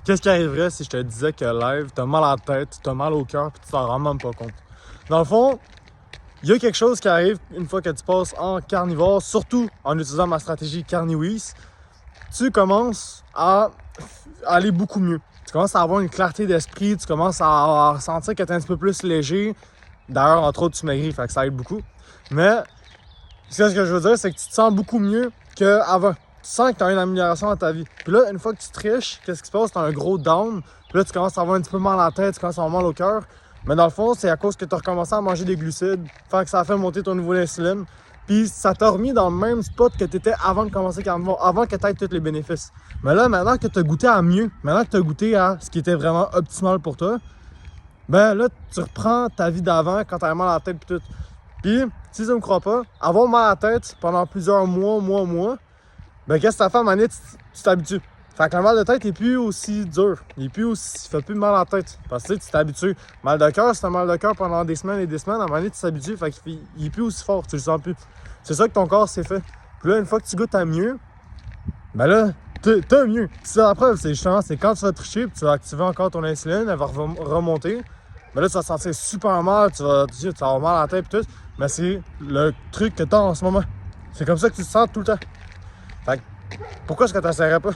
qu'est-ce qui arriverait si je te disais que live, t'as mal à la tête, t'as mal au cœur, puis tu t'en rends même pas compte? Dans le fond, il y a quelque chose qui arrive une fois que tu passes en carnivore, surtout en utilisant ma stratégie Carniwheeze. Tu commences à aller beaucoup mieux. Tu commences à avoir une clarté d'esprit, tu commences à sentir que tu es un petit peu plus léger. D'ailleurs, entre autres, tu maigris, fait que ça aide beaucoup. Mais ce que je veux dire, c'est que tu te sens beaucoup mieux qu'avant. Tu sens que tu as une amélioration dans ta vie. Puis là, une fois que tu triches, qu'est-ce qui se passe? Tu as un gros down. Puis là, tu commences à avoir un petit peu mal à la tête, tu commences à avoir mal au cœur. Mais dans le fond, c'est à cause que tu as recommencé à manger des glucides, fait que ça a fait monter ton niveau d'insuline. Puis ça t'a remis dans le même spot que tu étais avant de commencer carnivore, avant que tu aies tous les bénéfices. Mais là, maintenant que tu as goûté à mieux, maintenant que tu as goûté à ce qui était vraiment optimal pour toi, ben là, tu reprends ta vie d'avant quand tu as mal à la tête et tout. Puis, si tu ne me crois pas, avoir mal à la tête pendant plusieurs mois, ben qu'est-ce que ça fait à un moment donné, tu t'habitues. Fait que le mal de tête n'est plus aussi dur, il fait plus mal à la tête. Parce que tu t'habitues. Mal de cœur, c'est un mal de cœur pendant des semaines et des semaines, à un moment donné, tu t'habitues, fait qu'il est plus aussi fort, tu le sens plus. C'est ça que ton corps s'est fait. Puis là, une fois que tu goûtes à mieux, ben là, t'as mieux. C'est la preuve, c'est justement, c'est quand tu vas tricher, puis tu vas activer encore ton insuline, elle va remonter. Ben là, tu vas te sentir super mal, tu vas avoir mal à la tête et tout. Mais c'est le truc que t'as en ce moment. C'est comme ça que tu te sens tout le temps. Fait que, pourquoi est-ce que t'essaierais pas?